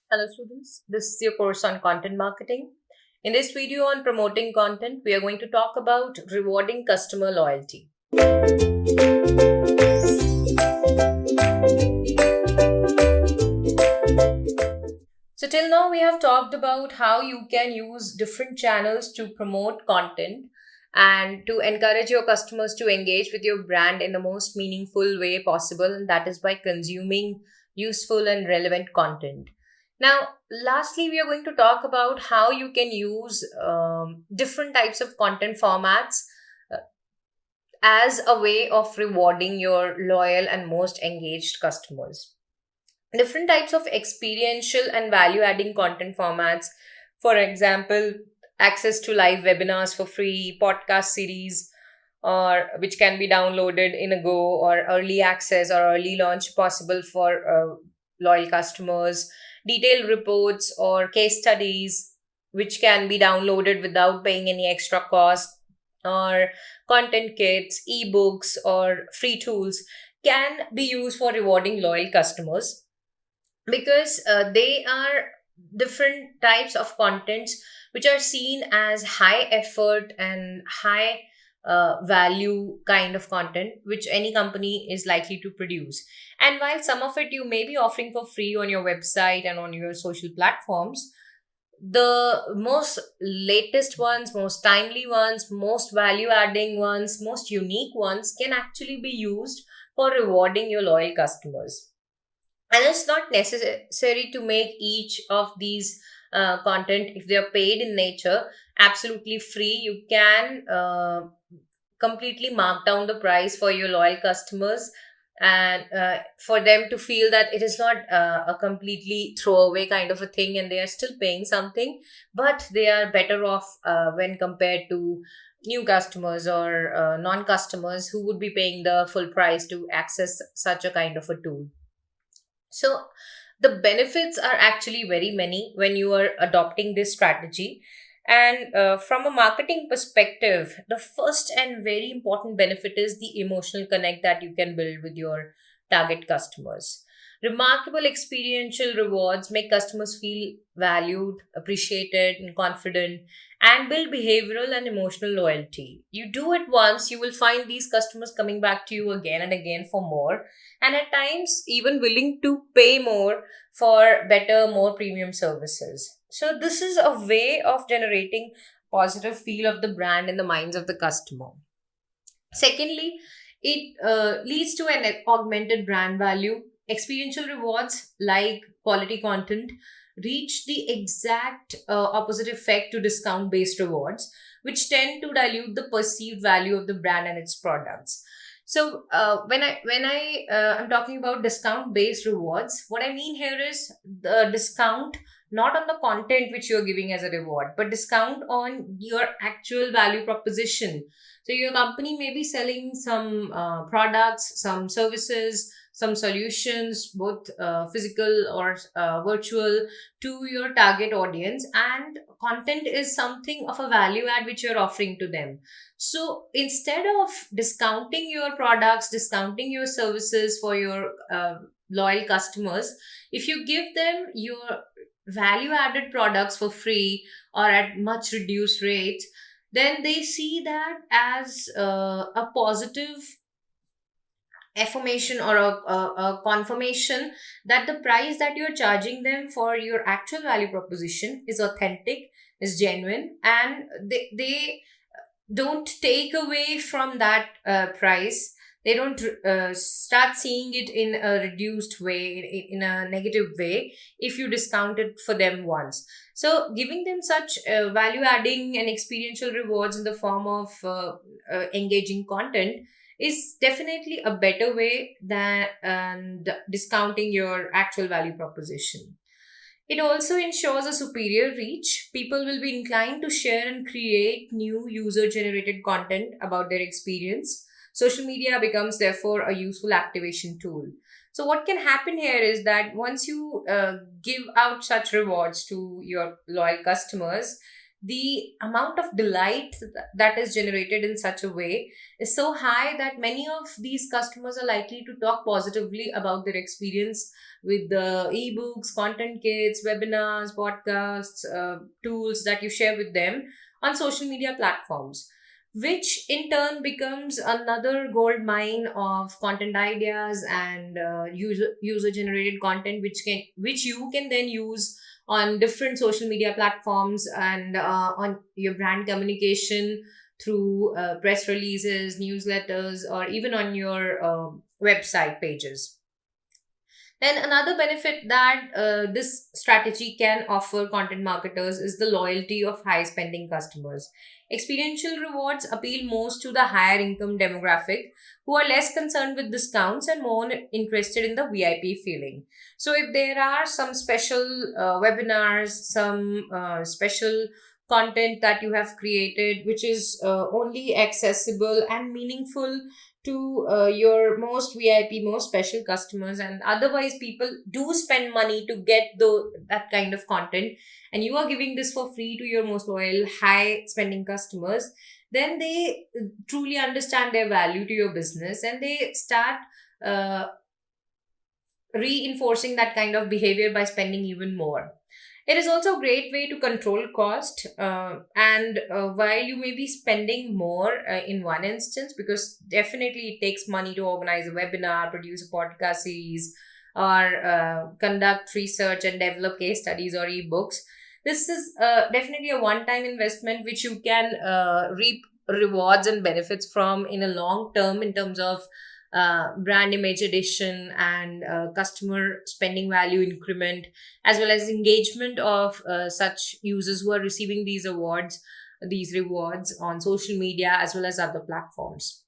Hello students, this is your course on content marketing. In this video on promoting content, we are going to talk about rewarding customer loyalty. So till now we have talked about how you can use different channels to promote content and to encourage your customers to engage with your brand in the most meaningful way possible, and that is by consuming useful and relevant content. Now, lastly, we are going to talk about how you can use different types of content formats uh, as a way of rewarding your loyal and most engaged customers. Different types of experiential and value adding content formats, for example, access to live webinars for free, podcast series, or which can be downloaded in a go, or early access or early launch possible for loyal customers, detailed reports or case studies which can be downloaded without paying any extra cost, or content kits, ebooks, or free tools can be used for rewarding loyal customers because they are different types of contents which are seen as high effort and high value kind of content which any company is likely to produce. And while some of it you may be offering for free on your website and on your social platforms, the most latest ones, most timely ones, most value adding ones, most unique ones can actually be used for rewarding your loyal customers. And it's not necessary to make each of these content, if they are paid in nature, absolutely free. You can completely mark down the price for your loyal customers, and for them to feel that it is not a completely throwaway kind of a thing and they are still paying something, but they are better off when compared to new customers or non customers who would be paying the full price to access such a kind of a tool. So the benefits are actually very many when you are adopting this strategy. And from a marketing perspective, the first and very important benefit is the emotional connect that you can build with your target customers. Remarkable experiential rewards make customers feel valued, appreciated, and confident, and build behavioral and emotional loyalty. You do it once, you will find these customers coming back to you again and again for more, and at times even willing to pay more for better, more premium services. So this is a way of generating positive feel of the brand in the minds of the customer. Secondly, it leads to an augmented brand value. Experiential rewards like quality content reach the exact opposite effect to discount based rewards, which tend to dilute the perceived value of the brand and its products. So when I am talking about discount based rewards, what I mean here is the discount not on the content which you're giving as a reward, but discount on your actual value proposition. So your company may be selling some products, some services, some solutions, both physical or virtual, to your target audience, and content is something of a value add which you're offering to them. So instead of discounting your products, discounting your services for your loyal customers, if you give them your value added products for free or at much reduced rates, then they see that as a positive affirmation or a confirmation that the price that you're charging them for your actual value proposition is authentic, is genuine, and they don't take away from that price. They don't start seeing it in a reduced way, in a negative way, if you discount it for them once. So giving them such value adding and experiential rewards in the form of engaging content is definitely a better way than discounting your actual value proposition. It also ensures a superior reach. People will be inclined to share and create new user generated content about their experience. Social media becomes, therefore, a useful activation tool. So, what can happen here is that once you give out such rewards to your loyal customers, the amount of delight that is generated in such a way is so high that many of these customers are likely to talk positively about their experience with the ebooks, content kits, webinars, podcasts, tools that you share with them on social media platforms, which in turn becomes another gold mine of content ideas and user generated content, which you can then use on different social media platforms and on your brand communication through press releases, newsletters, or even on your website pages. Then another benefit that this strategy can offer content marketers is the loyalty of high spending customers. Experiential rewards appeal most to the higher income demographic who are less concerned with discounts and more interested in the VIP feeling. So if there are some special webinars, some special content that you have created which is only accessible and meaningful to your most VIP, most special customers, and otherwise people do spend money to get that kind of content, and you are giving this for free to your most loyal, high spending customers, then they truly understand their value to your business and they start uh, reinforcing that kind of behavior by spending even more. It is also a great way to control cost. And while you may be spending more in one instance, because definitely it takes money to organize a webinar, produce a podcast series, or conduct research and develop case studies or ebooks, this is definitely a one time investment which you can reap rewards and benefits from in a long term in terms of brand image addition and customer spending value increment, as well as engagement of such users who are receiving these rewards on social media as well as other platforms.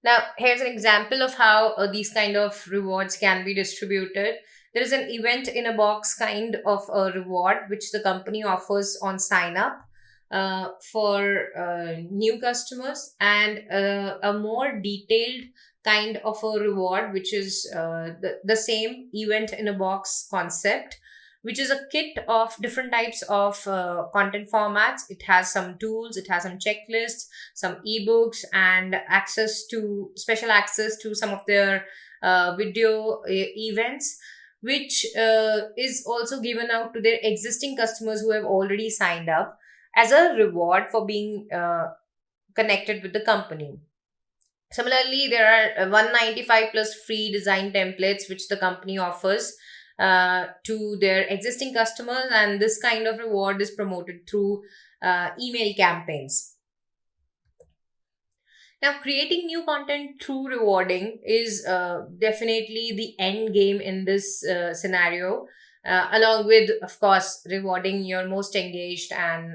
Now, here's an example of how these kind of rewards can be distributed. There is an event in a box kind of a reward which the company offers on sign up for new customers, and a more detailed kind of a reward which is the same event in a box concept, which is a kit of different types of content formats. It has some tools, it has some checklists, some ebooks, and special access to some of their video events, which is also given out to their existing customers who have already signed up as a reward for being connected with the company. Similarly, there are 195 plus free design templates which the company offers to their existing customers, and this kind of reward is promoted through email campaigns. Now, creating new content through rewarding is definitely the end game in this scenario, along with, of course, rewarding your most engaged and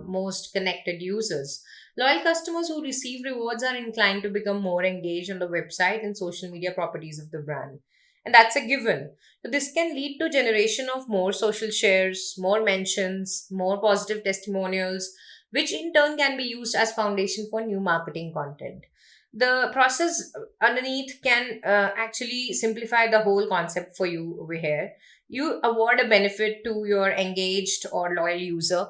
most connected users. Loyal customers who receive rewards are inclined to become more engaged on the website and social media properties of the brand. And that's a given. So this can lead to generation of more social shares, more mentions, more positive testimonials, which in turn can be used as foundation for new marketing content. The process underneath can actually simplify the whole concept for you over here. You award a benefit to your engaged or loyal user.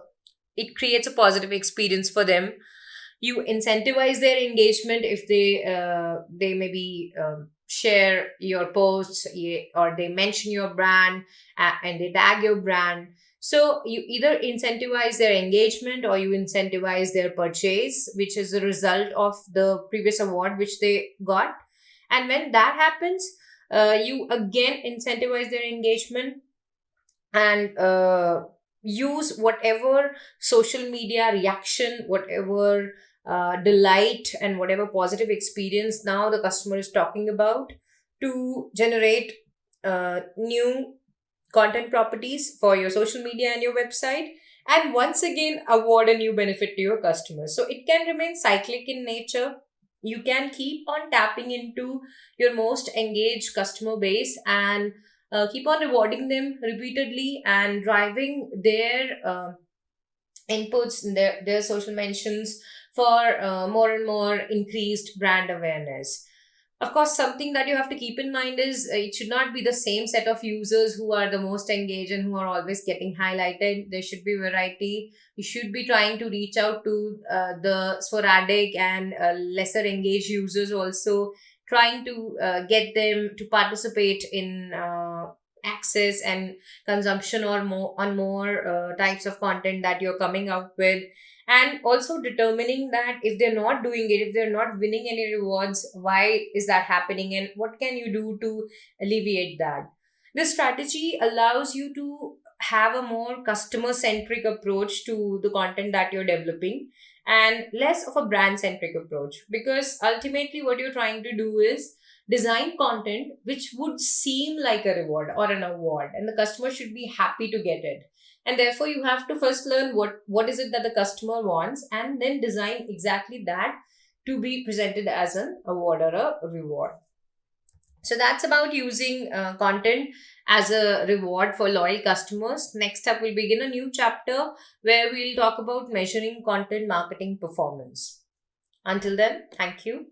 It creates a positive experience for them. You incentivize their engagement if they maybe share your posts, or they mention your brand, and they tag your brand. So you either incentivize their engagement or you incentivize their purchase, which is a result of the previous award which they got. And when that happens, you again incentivize their engagement and use whatever social media reaction, whatever delight, and whatever positive experience now the customer is talking about to generate new content properties for your social media and your website, and once again award a new benefit to your customers. So it can remain cyclic in nature. You can keep on tapping into your most engaged customer base and keep on rewarding them repeatedly and driving their inputs and their social mentions for more and more increased brand awareness. Of course, something that you have to keep in mind is it should not be the same set of users who are the most engaged and who are always getting highlighted. There should be variety. You should be trying to reach out to the sporadic and lesser engaged users also, trying to get them to participate in access and consumption or more on more types of content that you're coming out with, and also determining that if they're not doing it, if they're not winning any rewards, why is that happening and what can you do to alleviate that. This strategy allows you to have a more customer centric approach to the content that you're developing and less of a brand centric approach, because ultimately what you're trying to do is design content which would seem like a reward or an award, and the customer should be happy to get it. And therefore you have to first learn what is it that the customer wants, and then design exactly that to be presented as an award or a reward. So that's about using content as a reward for loyal customers. Next up, we'll begin a new chapter where we'll talk about measuring content marketing performance. Until then, thank you.